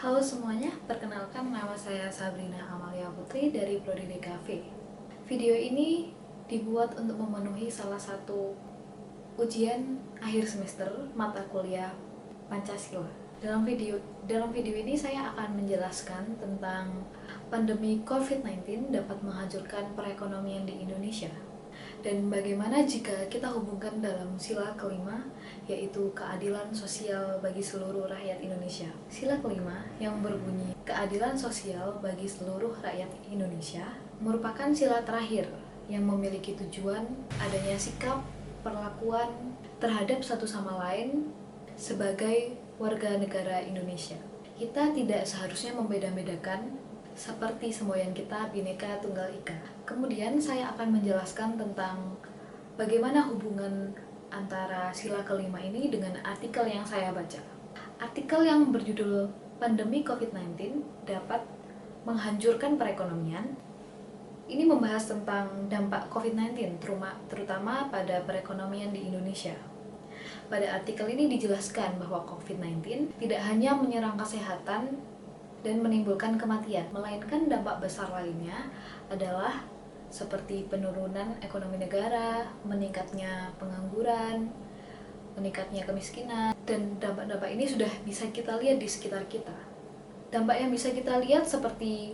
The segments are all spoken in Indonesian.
Halo semuanya, perkenalkan nama saya Sabrina Amalia Putri dari Prodi DKV. Video ini dibuat untuk memenuhi salah satu ujian akhir semester mata kuliah Pancasila. Dalam video ini saya akan menjelaskan tentang pandemi COVID-19 dapat menghancurkan perekonomian di Indonesia. Dan bagaimana jika kita hubungkan dalam sila kelima, yaitu keadilan sosial bagi seluruh rakyat Indonesia. Sila kelima yang berbunyi keadilan sosial bagi seluruh rakyat Indonesia merupakan sila terakhir yang memiliki tujuan adanya sikap perlakuan terhadap satu sama lain sebagai warga negara Indonesia. Kita tidak seharusnya membeda-bedakan seperti semboyan kita Bhinneka Tunggal Ika. Kemudian saya akan menjelaskan tentang bagaimana hubungan antara sila kelima ini dengan artikel yang saya baca. Artikel yang berjudul Pandemi COVID-19 dapat menghancurkan perekonomian. Ini membahas tentang dampak COVID-19 terutama pada perekonomian di Indonesia. Pada artikel ini dijelaskan bahwa COVID-19 tidak hanya menyerang kesehatan dan menimbulkan kematian, melainkan dampak besar lainnya adalah seperti penurunan ekonomi negara, meningkatnya pengangguran, meningkatnya kemiskinan, dan dampak-dampak ini sudah bisa kita lihat di sekitar kita. Dampak yang bisa kita lihat seperti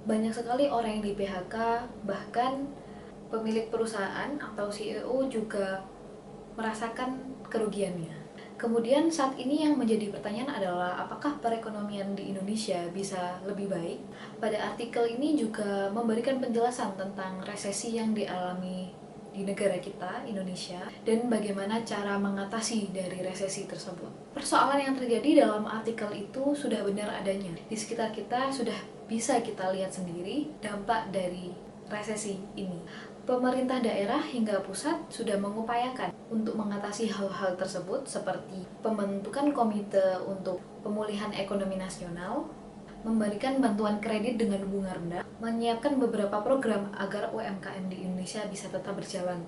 banyak sekali orang yang di PHK, bahkan pemilik perusahaan atau CEO juga merasakan kerugiannya. Kemudian saat ini yang menjadi pertanyaan adalah apakah perekonomian di Indonesia bisa lebih baik? Pada artikel ini juga memberikan penjelasan tentang resesi yang dialami di negara kita, Indonesia, dan bagaimana cara mengatasi dari resesi tersebut. Persoalan yang terjadi dalam artikel itu sudah benar adanya. Di sekitar kita sudah bisa kita lihat sendiri dampak dari resesi ini. Pemerintah daerah hingga pusat sudah mengupayakan untuk mengatasi hal-hal tersebut seperti pembentukan komite untuk pemulihan ekonomi nasional, memberikan bantuan kredit dengan bunga rendah, menyiapkan beberapa program agar UMKM di Indonesia bisa tetap berjalan.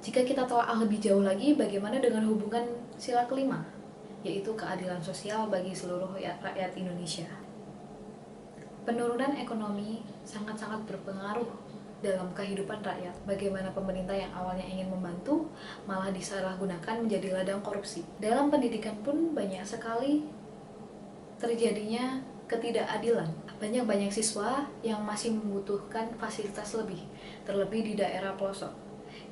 Jika kita telah lebih jauh lagi, bagaimana dengan hubungan sila kelima, yaitu keadilan sosial bagi seluruh rakyat Indonesia. Penurunan ekonomi sangat-sangat berpengaruh dalam kehidupan rakyat. Bagaimana pemerintah yang awalnya ingin membantu malah disalahgunakan menjadi ladang korupsi. Dalam pendidikan pun banyak sekali terjadinya ketidakadilan. Banyak siswa yang masih membutuhkan fasilitas lebih, terlebih di daerah pelosok.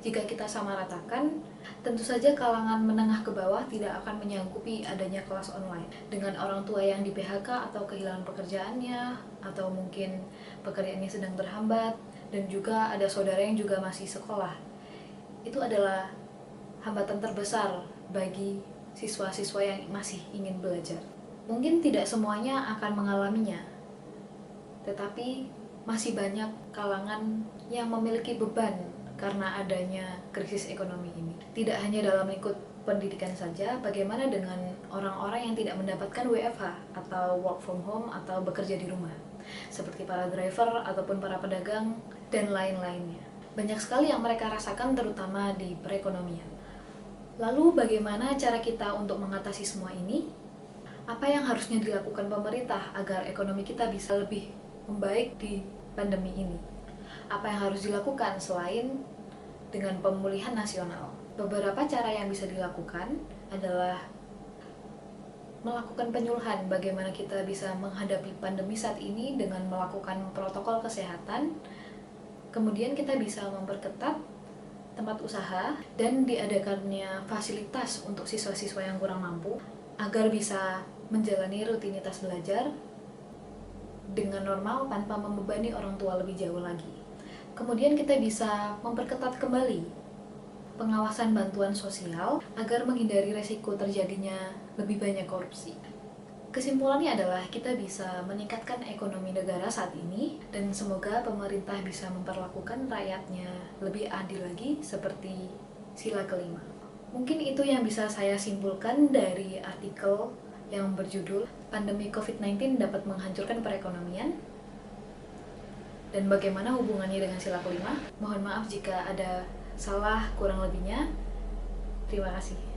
Jika kita samaratakan, tentu saja kalangan menengah ke bawah tidak akan menyanggupi adanya kelas online. Dengan orang tua yang di PHK atau kehilangan pekerjaannya, atau mungkin pekerjaannya sedang terhambat, dan juga ada saudara yang juga masih sekolah. Itu adalah hambatan terbesar bagi siswa-siswa yang masih ingin belajar. Mungkin tidak semuanya akan mengalaminya, tetapi masih banyak kalangan yang memiliki beban karena adanya krisis ekonomi ini. Tidak hanya dalam lingkup pendidikan saja, bagaimana dengan orang-orang yang tidak mendapatkan WFH atau work from home atau bekerja di rumah, seperti para driver ataupun para pedagang dan lain-lainnya. Banyak sekali yang mereka rasakan terutama di perekonomian. Lalu bagaimana cara kita untuk mengatasi semua ini? Apa yang harusnya dilakukan pemerintah agar ekonomi kita bisa lebih membaik di pandemi ini? Apa yang harus dilakukan selain dengan pemulihan nasional? Beberapa cara yang bisa dilakukan adalah melakukan penyuluhan bagaimana kita bisa menghadapi pandemi saat ini dengan melakukan protokol kesehatan. Kemudian kita bisa memperketat tempat usaha dan diadakannya fasilitas untuk siswa-siswa yang kurang mampu agar bisa menjalani rutinitas belajar dengan normal tanpa membebani orang tua lebih jauh lagi. Kemudian kita bisa memperketat kembali pengawasan bantuan sosial agar menghindari resiko terjadinya lebih banyak korupsi. Kesimpulannya adalah kita bisa meningkatkan ekonomi negara saat ini dan semoga pemerintah bisa memperlakukan rakyatnya lebih adil lagi seperti sila kelima. Mungkin itu yang bisa saya simpulkan dari artikel yang berjudul Pandemi COVID-19 dapat menghancurkan perekonomian dan bagaimana hubungannya dengan sila kelima. Mohon maaf jika ada salah kurang lebihnya. Terima kasih.